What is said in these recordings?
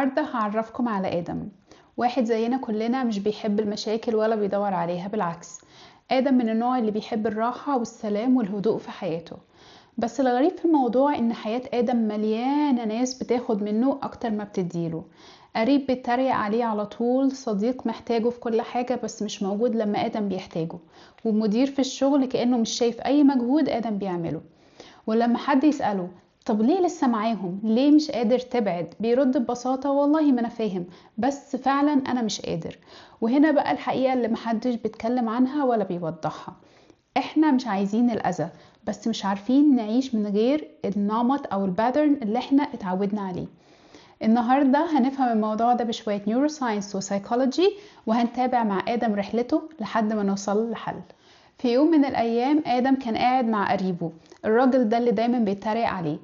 النهاردة هعرفكم على آدم. واحد زينا كلنا مش بيحب المشاكل ولا بيدور عليها، بالعكس. آدم من النوع اللي بيحب الراحة والسلام والهدوء في حياته. بس الغريب في الموضوع ان حياة آدم مليانة ناس بتاخد منه اكتر ما بتديله. قريب بيتريق عليه على طول، صديق محتاجه في كل حاجة بس مش موجود لما آدم بيحتاجه، ومدير في الشغل كأنه مش شايف اي مجهود آدم بيعمله. ولما حد يسأله طب ليه لسه معاهم، ليه مش قادر تبعد، بيرد ببساطة والله ما انا فاهم، بس فعلا انا مش قادر. وهنا بقى الحقيقة اللي محدش بيتكلم عنها ولا بيوضحها. احنا مش عايزين الأذى، بس مش عارفين نعيش من غير النمط او الباترن اللي احنا اتعودنا عليه. النهاردة هنفهم الموضوع ده بشوية نيوروساينس وسايكولوجي، وهنتابع مع آدم رحلته لحد ما نوصل لحل. في يوم من الأيام آدم كان قاعد مع قريبه، الراجل ده اللي دايما بيتريق عليه.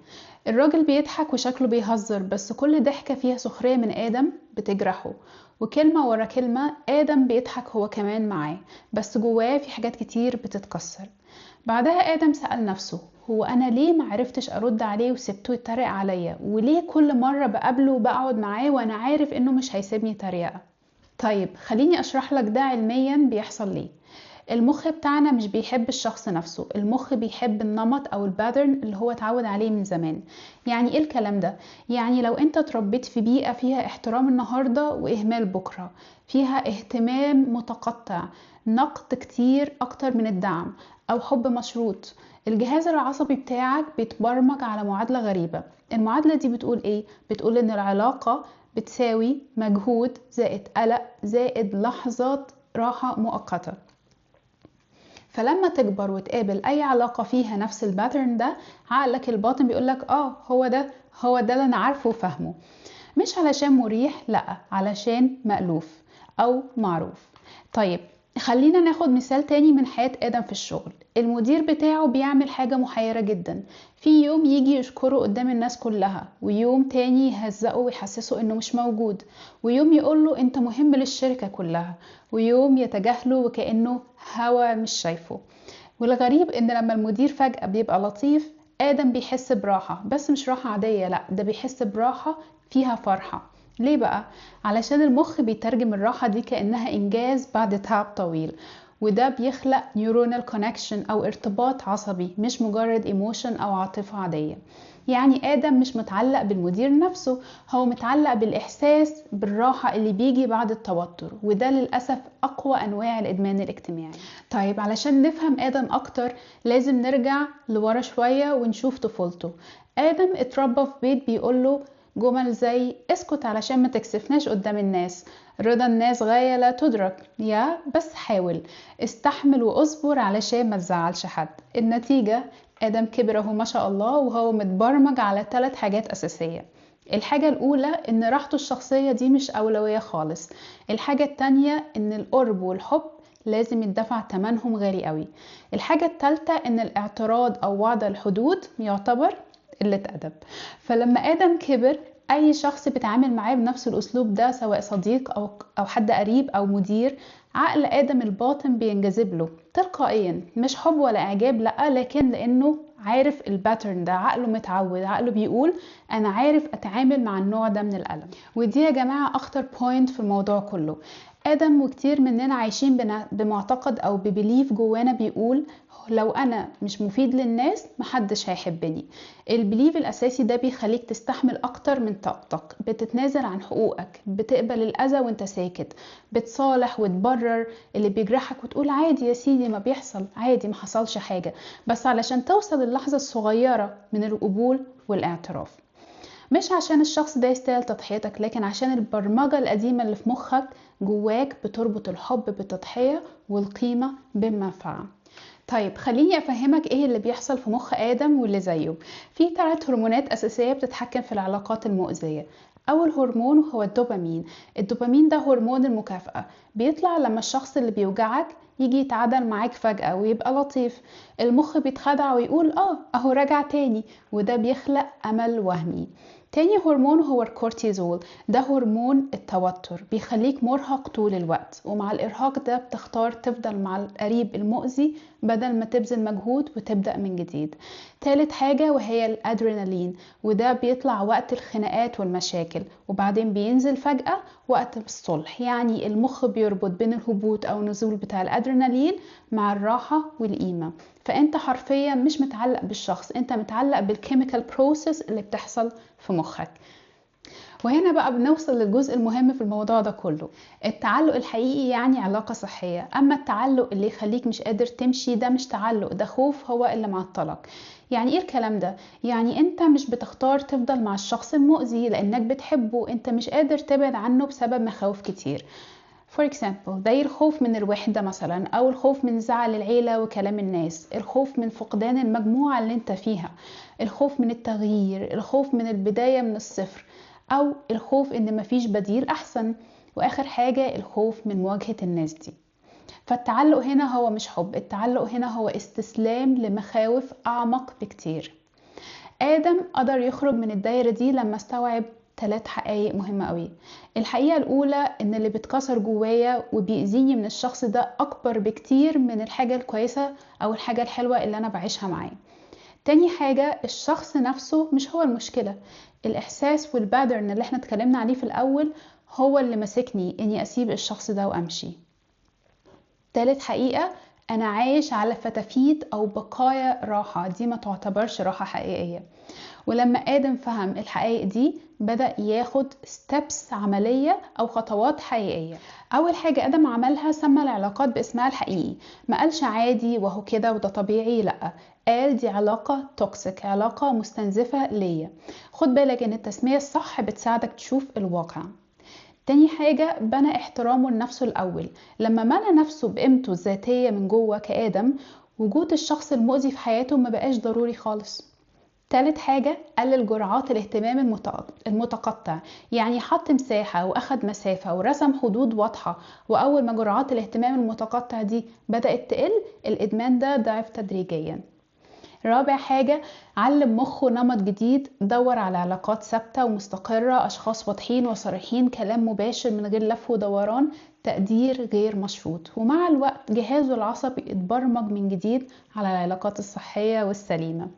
الراجل بيضحك وشكله بيهزر، بس كل ضحكة فيها سخرية من آدم بتجرحه. وكلمة ورا كلمة آدم بيضحك هو كمان معاه، بس جواه في حاجات كتير بتتكسر. بعدها آدم سأل نفسه، هو أنا ليه معرفتش أرد عليه وسبته يتريق عليا، وليه كل مرة بقابله وبقعد معاه وأنا عارف إنه مش هيسيبني تريقة؟ طيب خليني أشرح لك ده علميا بيحصل ليه. المخ بتاعنا مش بيحب الشخص نفسه، المخ بيحب النمط او الباترن اللي هو اتعود عليه من زمان. يعني ايه الكلام ده؟ يعني لو انت اتربيت في بيئة فيها احترام النهاردة واهمال بكرة، فيها اهتمام متقطع، نقد كتير اكتر من الدعم، او حب مشروط، الجهاز العصبي بتاعك بيتبرمج على معادلة غريبة. المعادلة دي بتقول ايه؟ بتقول ان العلاقة بتساوي مجهود زائد قلق زائد لحظات راحة مؤقتة. فلما تكبر وتقابل اي علاقة فيها نفس الباترن ده، عقلك الباطن بيقولك هو ده اللي انا عارفه وفهمه. مش علشان مريح، لا، علشان مألوف او معروف. طيب خلينا ناخد مثال تاني من حياة آدم في الشغل. المدير بتاعه بيعمل حاجة محيرة جدا. في يوم يجي يشكره قدام الناس كلها، ويوم تاني يهزقه ويحسسه انه مش موجود، ويوم يقوله انت مهم للشركة كلها، ويوم يتجاهله وكأنه هوا مش شايفه. والغريب ان لما المدير فجأة بيبقى لطيف، آدم بيحس براحة، بس مش راحة عادية، لا، ده بيحس براحة فيها فرحة. ليه بقى؟ علشان المخ بيترجم الراحة دي كأنها إنجاز بعد تعب طويل، وده بيخلق نيورونال كونكشن أو ارتباط عصبي، مش مجرد ايموشن أو عاطفة عادية. يعني آدم مش متعلق بالمدير نفسه، هو متعلق بالإحساس بالراحة اللي بيجي بعد التوتر، وده للأسف أقوى أنواع الإدمان الاجتماعي. طيب علشان نفهم آدم أكتر لازم نرجع لورا شوية ونشوف طفولته. آدم اتربى في بيت بيقوله جمل زي اسكت علشان ما تكسفناش قدام الناس، رضا الناس غاية لا تدرك، يا بس حاول، استحمل واصبر علشان ما تزعلش حد. النتيجة آدم كبر اهو ما شاء الله، وهو متبرمج على 3 حاجات أساسية. الحاجة الأولى إن راحته الشخصية دي مش أولوية خالص. الحاجة التانية إن القرب والحب لازم يدفع تمنهم غالي قوي. الحاجة التالتة إن الاعتراض أو وضع الحدود يعتبر قلة أدب. فلما آدم كبر، أي شخص بيتعامل معاه بنفس الأسلوب ده، سواء صديق أو حد قريب أو مدير، عقل آدم الباطن بينجذب له تلقائيا، مش حب ولا إعجاب، لأ، لكن لأنه عارف الباترن ده، عقله متعود، عقله بيقول أنا عارف أتعامل مع النوع ده من الألم. ودي يا جماعة أخطر بوينت في الموضوع كله. آدم وكتير مننا عايشين بمعتقد أو ببليف جوانا بيقول لو أنا مش مفيد للناس محدش هيحبني. البليف الأساسي ده بيخليك تستحمل أكتر من طاقتك، بتتنازل عن حقوقك، بتقبل الأذى وانت ساكت، بتصالح وتبرر اللي بيجرحك وتقول عادي يا سيدي، ما بيحصل عادي، ما حصلش حاجة، بس علشان توصل اللحظة الصغيرة من القبول والاعتراف. مش عشان الشخص ده يستاهل تضحيتك، لكن عشان البرمجة القديمة اللي في مخك جواك بتربط الحب بالتضحية والقيمة بالمنفعة. طيب خليني أفهمك إيه اللي بيحصل في مخ آدم واللي زيه. في 3 هرمونات أساسية بتتحكم في العلاقات المؤذية. أول هرمون هو الدوبامين. الدوبامين ده هرمون المكافأة، بيطلع لما الشخص اللي بيوجعك يجي يتعادل معاك فجأة ويبقى لطيف. المخ بيتخدع ويقول أهو رجع تاني، وده بيخلق أمل وهمي. تاني هرمون هو الكورتيزول. ده هرمون التوتر، بيخليك مرهق طول الوقت، ومع الإرهاق ده بتختار تفضل مع القريب المؤذي بدل ما تبذل مجهود وتبدأ من جديد. تالت حاجة وهي الأدرينالين، وده بيطلع وقت الخناقات والمشاكل وبعدين بينزل فجأة وقت الصلح. يعني المخ بيربط بين الهبوط أو النزول بتاع الأدرينالين مع الراحة والقيمة. فأنت حرفيا مش متعلق بالشخص، أنت متعلق بالكيميكال بروسيس اللي بتحصل في مخك. وهنا بقى بنوصل للجزء المهم في الموضوع ده كله. التعلق الحقيقي يعني علاقة صحية، أما التعلق اللي يخليك مش قادر تمشي ده مش تعلق، ده خوف هو اللي معطلك. يعني ايه الكلام ده؟ يعني انت مش بتختار تفضل مع الشخص المؤذي لأنك بتحبه، انت مش قادر تبعد عنه بسبب مخاوف كتير. For example زي الخوف من الوحدة مثلا، أو الخوف من زعل العيلة وكلام الناس، الخوف من فقدان المجموعة اللي انت فيها، الخوف من التغيير، الخوف من البداية من الصفر، أو الخوف إن مفيش بديل أحسن، وآخر حاجة الخوف من مواجهة الناس دي. فالتعلق هنا هو مش حب، التعلق هنا هو استسلام لمخاوف أعمق بكتير. آدم قدر يخرج من الدايرة دي لما استوعب 3 حقائق مهمة قوي. الحقيقة الأولى إن اللي بيتكسر جوايا وبيأذيني من الشخص ده أكبر بكتير من الحاجة الكويسة أو الحاجة الحلوة اللي أنا بعيشها معاه. تاني حاجة الشخص نفسه مش هو المشكلة، الإحساس والبادرن اللي احنا اتكلمنا عليه في الأول هو اللي مسكني إني أسيب الشخص ده وأمشي. تالت حقيقة أنا عايش على فتافيت أو بقايا راحة، دي ما تعتبرش راحة حقيقية. ولما آدم فهم الحقائق دي بدأ ياخد ستيبس عملية أو خطوات حقيقية. أول حاجة آدم عملها سمى العلاقات باسمها الحقيقي، ما قالش عادي وهو كده وده طبيعي، لأ، قال دي علاقة توكسيك، علاقة مستنزفة ليا. خد بالك ان التسمية الصح بتساعدك تشوف الواقع. تاني حاجة بنى احترامه لنفسه الأول. لما ملى نفسه بقيمته الذاتية من جوه كآدم، وجود الشخص المؤذي في حياته ما بقاش ضروري خالص. تالت حاجة قلل جرعات الاهتمام المتقطع، يعني حط مساحة وأخد مسافة ورسم حدود واضحة، وأول ما جرعات الاهتمام المتقطع دي بدأت تقل الإدمان ده ضعف تدريجيا. رابع حاجة علم مخه نمط جديد، دور على علاقات ثابتة ومستقرة، أشخاص واضحين وصريحين، كلام مباشر من غير لف ودوران، تقدير غير مشروط. ومع الوقت جهازه العصبي اتبرمج من جديد على العلاقات الصحية والسليمة.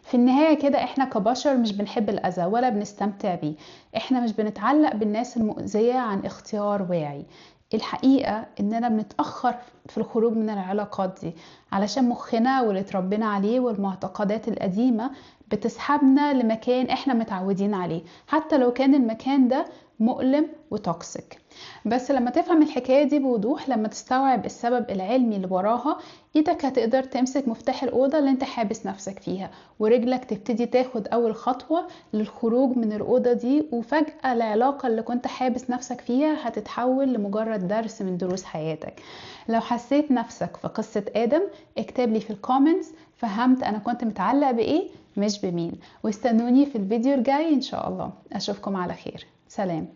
في النهاية كده احنا كبشر مش بنحب الأذى ولا بنستمتع بيه، احنا مش بنتعلق بالناس المؤذية عن اختيار واعي. الحقيقة اننا بنتأخر في الخروج من العلاقات دي علشان مخنا واللي اتربينا عليه والمعتقدات القديمة بتسحبنا لمكان احنا متعودين عليه، حتى لو كان المكان ده مؤلم وتوكسيك. بس لما تفهم الحكاية دي بوضوح، لما تستوعب السبب العلمي اللي وراها، ايدك هتقدر تمسك مفتاح الأوضة اللي انت حابس نفسك فيها، ورجلك تبتدي تاخد أول خطوة للخروج من الأوضة دي، وفجأة العلاقة اللي كنت حابس نفسك فيها هتتحول لمجرد درس من دروس حياتك. لو حسيت نفسك في قصة آدم اكتب لي في الكومنتس فهمت أنا كنت متعلق بإيه مش بمين، واستنوني في الفيديو الجاي إن شاء الله. أشوفكم على خير، سلام.